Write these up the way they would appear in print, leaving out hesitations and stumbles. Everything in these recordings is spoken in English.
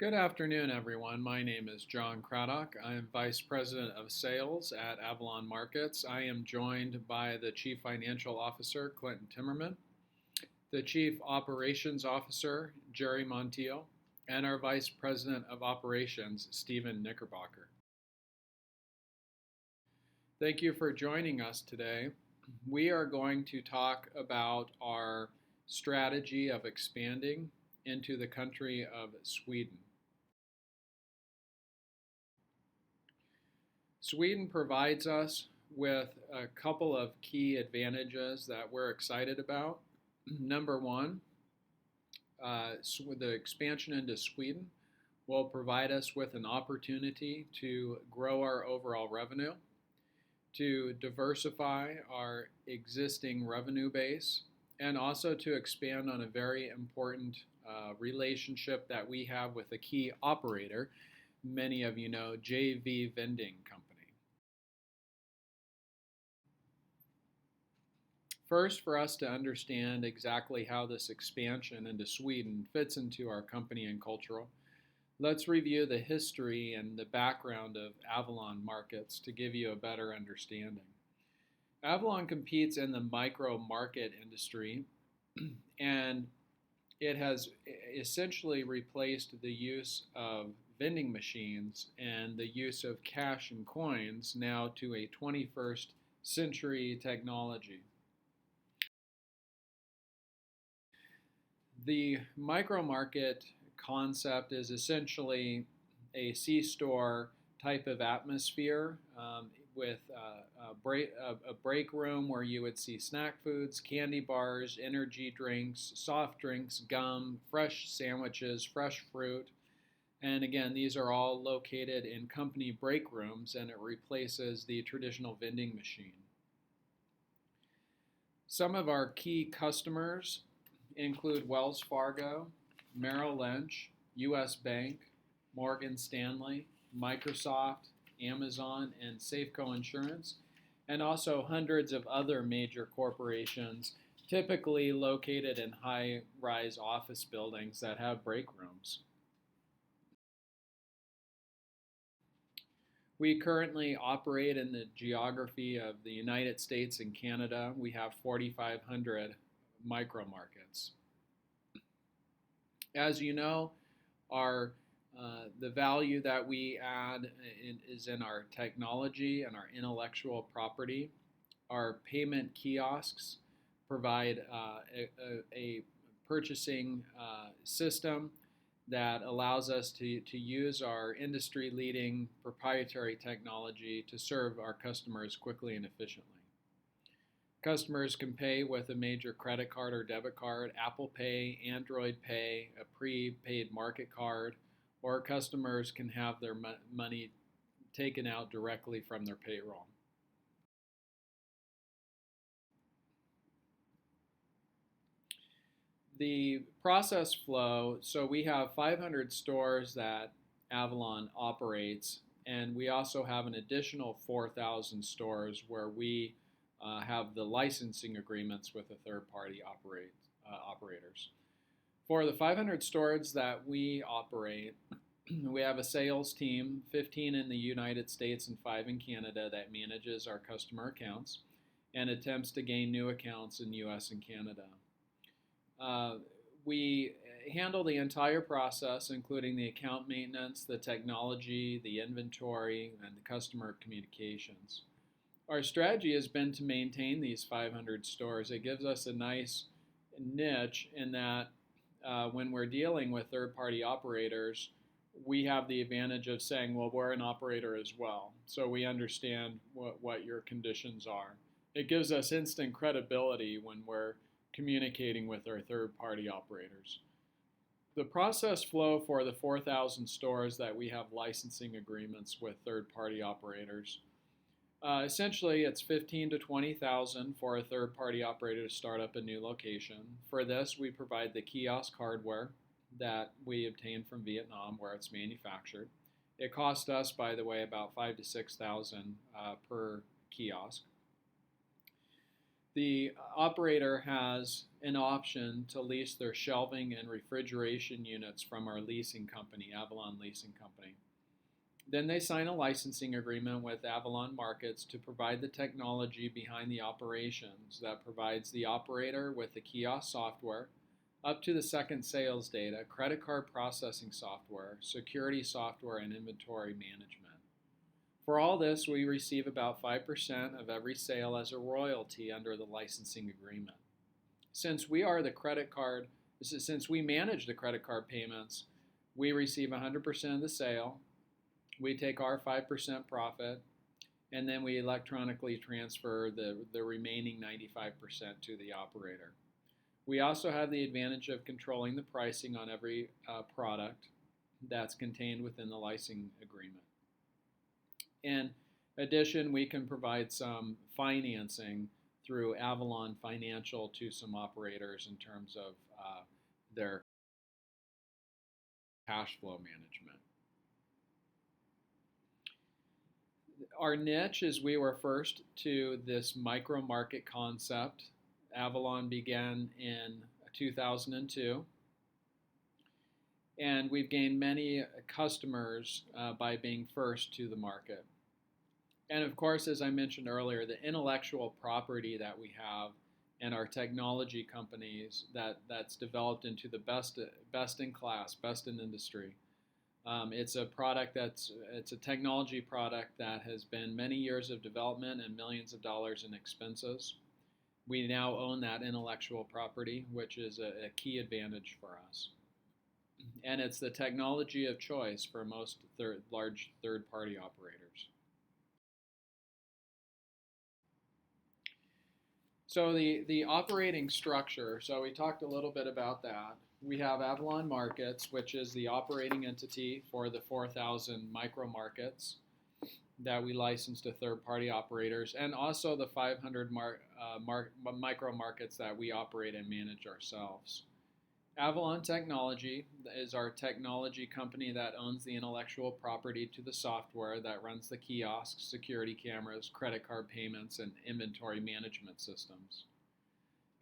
Good afternoon, everyone. My name is John Craddock. I am Vice President of Sales at Avalon Markets. I am joined by the Chief Financial Officer, Clinton Timmerman, the Chief Operations Officer, Jerry Montiel, and our Vice President of Operations, Stephen Knickerbocker. Thank you for joining us today. We are going to talk about our strategy of expanding into the country of Sweden. Sweden provides us with a couple of key advantages that we're excited about. Number one, the expansion into Sweden will provide us with an opportunity to grow our overall revenue, to diversify our existing revenue base, and also to expand on a very important relationship that we have with a key operator, many of you know, JV Vending Company. First, for us to understand exactly how this expansion into Sweden fits into our company and cultural, let's review the history and the background of Avalon Markets to give you a better understanding. Avalon competes in the micro market industry, and it has essentially replaced the use of vending machines and the use of cash and coins now to a 21st century technology. The micro market concept is essentially a C-store type of atmosphere with a break room where you would see snack foods, candy bars, energy drinks, soft drinks, gum, fresh sandwiches, fresh fruit. And again, these are all located in company break rooms, and it replaces the traditional vending machine. Some of our key customers include Wells Fargo, Merrill Lynch, U.S. Bank, Morgan Stanley, Microsoft, Amazon, and Safeco Insurance, and also hundreds of other major corporations, typically located in high-rise office buildings that have break rooms. We currently operate in the geography of the United States and Canada. We have 4,500 micro markets. As you know, the value that we add is in our technology and our intellectual property. Our payment kiosks provide a purchasing system that allows us to use our industry-leading proprietary technology to serve our customers quickly and efficiently. Customers can pay with a major credit card or debit card, Apple Pay, Android Pay, a prepaid market card, or customers can have their money taken out directly from their payroll. The process flow, so we have 500 stores that Avalon operates, and we also have an additional 4,000 stores where we have the licensing agreements with the third-party operators. For the 500 stores that we operate, we have a sales team, 15 in the United States and 5 in Canada, that manages our customer accounts and attempts to gain new accounts in US and Canada. We handle the entire process, including the account maintenance, the technology, the inventory, and the customer communications. Our strategy has been to maintain these 500 stores. It gives us a nice niche in that when we're dealing with third-party operators, we have the advantage of saying, well, we're an operator as well, so we understand what your conditions are. It gives us instant credibility when we're communicating with our third-party operators. The process flow for the 4,000 stores that we have licensing agreements with third-party operators, essentially it's $15,000 to $20,000 for a third-party operator to start up a new location. For this, we provide the kiosk hardware that we obtain from Vietnam, where it's manufactured. It costs us, by the way, about $5,000 to $6,000 per kiosk. The operator has an option to lease their shelving and refrigeration units from our leasing company, Avalon Leasing Company. Then they sign a licensing agreement with Avalon Markets to provide the technology behind the operations that provides the operator with the kiosk software, up to the second sales data, credit card processing software, security software, and inventory management. For all this, we receive about 5% of every sale as a royalty under the licensing agreement. Since we manage the credit card payments, we receive 100% of the sale. We take our 5% profit, and then we electronically transfer the remaining 95% to the operator. We also have the advantage of controlling the pricing on every product that's contained within the licensing agreement. In addition, we can provide some financing through Avalon Financial to some operators in terms of their cash flow management. Our niche is we were first to this micro market concept. Avalon began in 2002. And we've gained many customers by being first to the market. And of course, as I mentioned earlier, the intellectual property that we have and our technology companies that's developed into the best in class, best in industry. It's a technology product that has been many years of development and millions of dollars in expenses. We now own that intellectual property, which is a key advantage for us. And it's the technology of choice for most large third-party operators. So the operating structure, so we talked a little bit about that. We have Avalon Markets, which is the operating entity for the 4,000 micro markets that we license to third-party operators, and also the 500 micro markets that we operate and manage ourselves. Avalon Technology is our technology company that owns the intellectual property to the software that runs the kiosks, security cameras, credit card payments, and inventory management systems.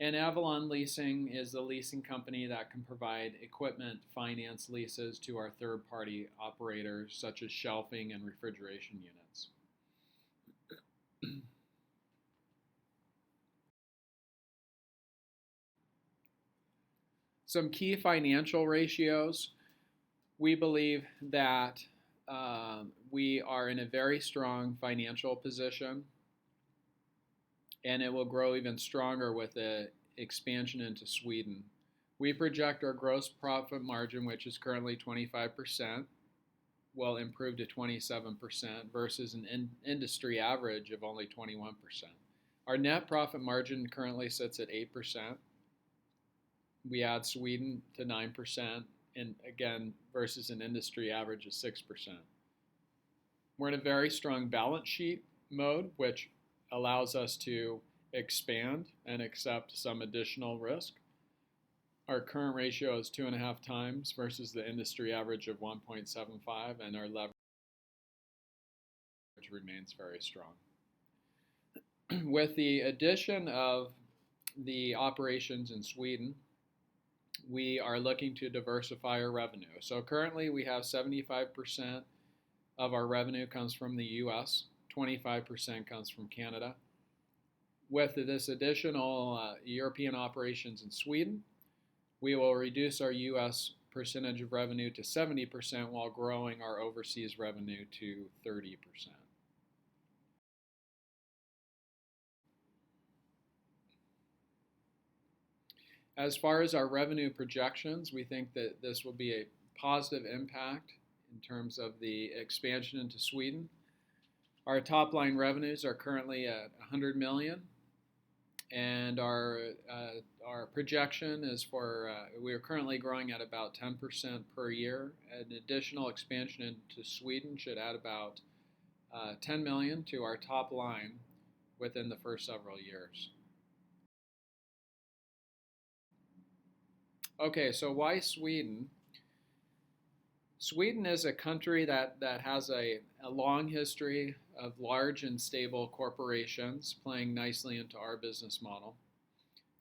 And Avalon Leasing is the leasing company that can provide equipment finance leases to our third-party operators, such as shelving and refrigeration units. Some key financial ratios. We believe that we are in a very strong financial position, and it will grow even stronger with the expansion into Sweden. We project our gross profit margin, which is currently 25%, will improve to 27% versus an industry average of only 21%. Our net profit margin currently sits at 8%. We add Sweden to 9%, and again, versus an industry average of 6%. We're in a very strong balance sheet mode, which allows us to expand and accept some additional risk. Our current ratio is 2.5 times versus the industry average of 1.75, and our leverage remains very strong. With the addition of the operations in Sweden, we are looking to diversify our revenue. So currently we have 75% of our revenue comes from the US, 25% comes from Canada. With this additional European operations in Sweden, we will reduce our US percentage of revenue to 70% while growing our overseas revenue to 30%. As far as our revenue projections, we think that this will be a positive impact in terms of the expansion into Sweden. Our top line revenues are currently at 100 million, and our projection is we are currently growing at about 10% per year. An additional expansion into Sweden should add about 10 million to our top line within the first several years. Okay, so why Sweden? Sweden is a country that has a long history of large and stable corporations playing nicely into our business model.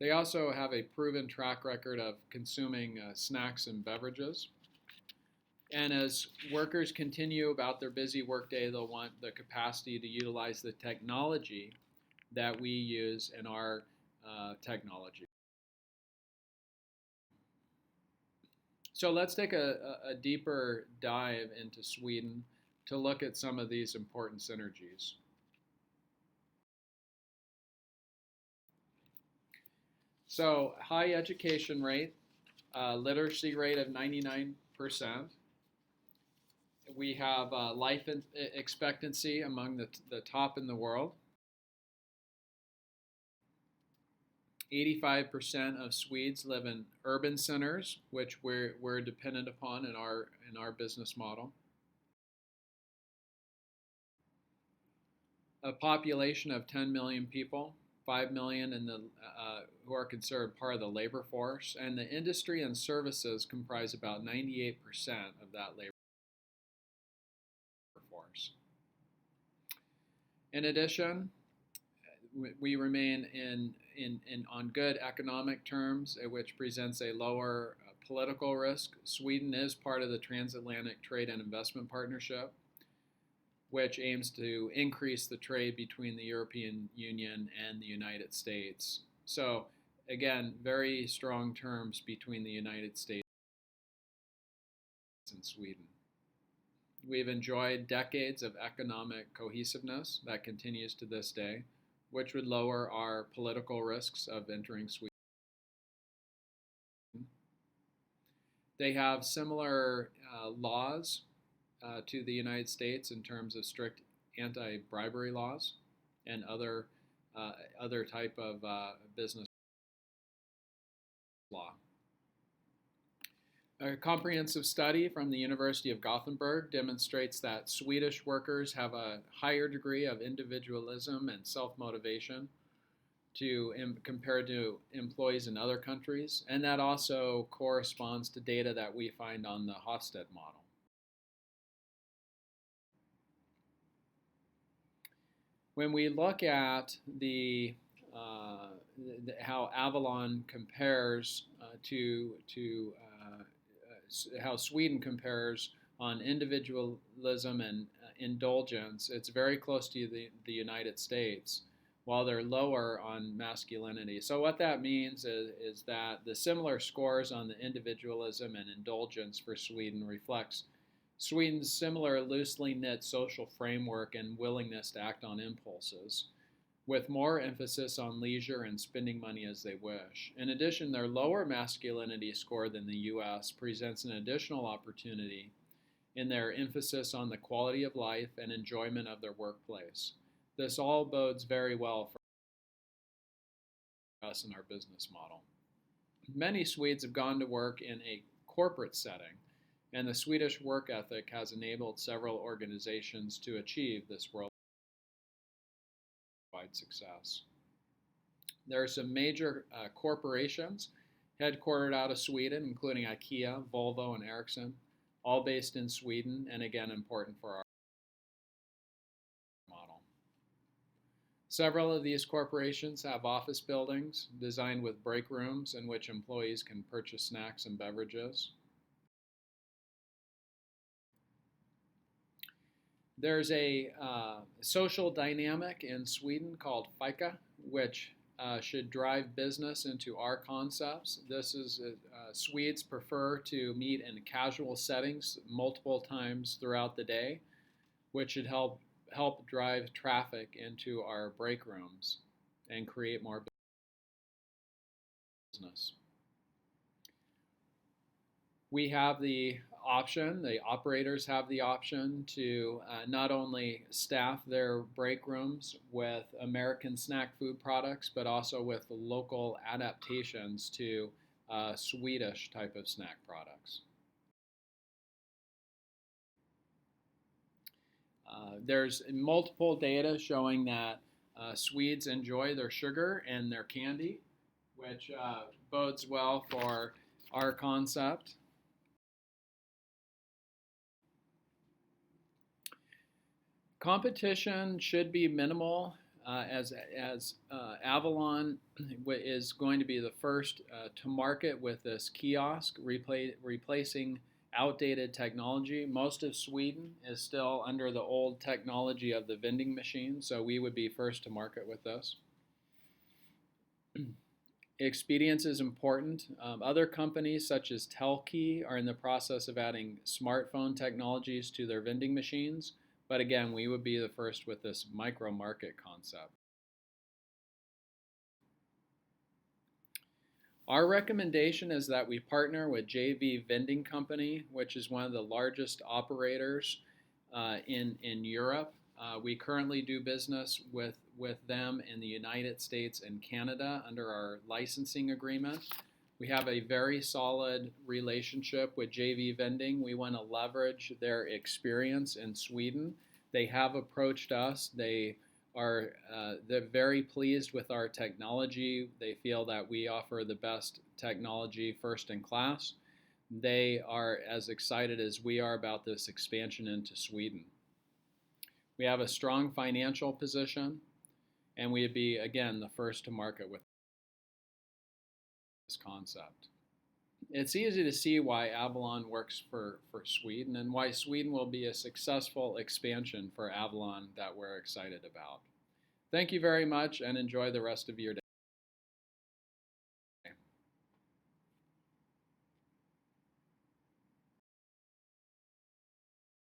They also have a proven track record of consuming snacks and beverages. And as workers continue about their busy workday, they'll want the capacity to utilize the technology that we use in our technology. So let's take a deeper dive into Sweden to look at some of these important synergies. So high education rate, literacy rate of 99%. We have life expectancy among the top in the world. 85% of Swedes live in urban centers, which we're dependent upon in our business model. A population of 10 million people, 5 million in the who are considered part of the labor force, and the industry and services comprise about 98% of that labor force. In addition, we remain on good economic terms, which presents a lower political risk. Sweden is part of the Transatlantic Trade and Investment Partnership, which aims to increase the trade between the European Union and the United States. So, again, very strong terms between the United States and Sweden. We've enjoyed decades of economic cohesiveness that continues to this day, which would lower our political risks of entering Sweden. They have similar laws to the United States in terms of strict anti-bribery laws and other type of business law. A comprehensive study from the University of Gothenburg demonstrates that Swedish workers have a higher degree of individualism and self-motivation compared to employees in other countries, and that also corresponds to data that we find on the Hofstede model. When we look at how Avalon compares how Sweden compares on individualism and indulgence, it's very close to the United States, while they're lower on masculinity. So what that means is that the similar scores on the individualism and indulgence for Sweden reflects Sweden's similar loosely knit social framework and willingness to act on impulses, with more emphasis on leisure and spending money as they wish. In addition, their lower masculinity score than the US presents an additional opportunity in their emphasis on the quality of life and enjoyment of their workplace. This all bodes very well for us in our business model. Many Swedes have gone to work in a corporate setting, and the Swedish work ethic has enabled several organizations to achieve this worldwide success. There are some major corporations headquartered out of Sweden, including IKEA, Volvo, and Ericsson, all based in Sweden, and again important for our model. Several of these corporations have office buildings designed with break rooms in which employees can purchase snacks and beverages. There's a social dynamic in Sweden called FICA, which should drive business into our concepts. This is Swedes prefer to meet in casual settings multiple times throughout the day, which should help drive traffic into our break rooms and create more business. We have the operators have the option to not only staff their break rooms with American snack food products, but also with local adaptations to Swedish type of snack products. There's multiple data showing that Swedes enjoy their sugar and their candy, which bodes well for our concept. Competition should be minimal, as Avalon is going to be the first to market with this kiosk, replacing outdated technology. Most of Sweden is still under the old technology of the vending machine, so we would be first to market with this. Expedience is important. Other companies such as Telkey are in the process of adding smartphone technologies to their vending machines. But again, we would be the first with this micro market concept. Our recommendation is that we partner with JV Vending Company, which is one of the largest operators in Europe. We currently do business with them in the United States and Canada under our licensing agreement. We have a very solid relationship with JV Vending. We want to leverage their experience in Sweden. They have approached us. They're very pleased with our technology. They feel that we offer the best technology, first in class. They are as excited as we are about this expansion into Sweden. We have a strong financial position, and we would be, again, the first to market with this concept. It's easy to see why Avalon works for Sweden and why Sweden will be a successful expansion for Avalon that we're excited about. Thank you very much and enjoy the rest of your day.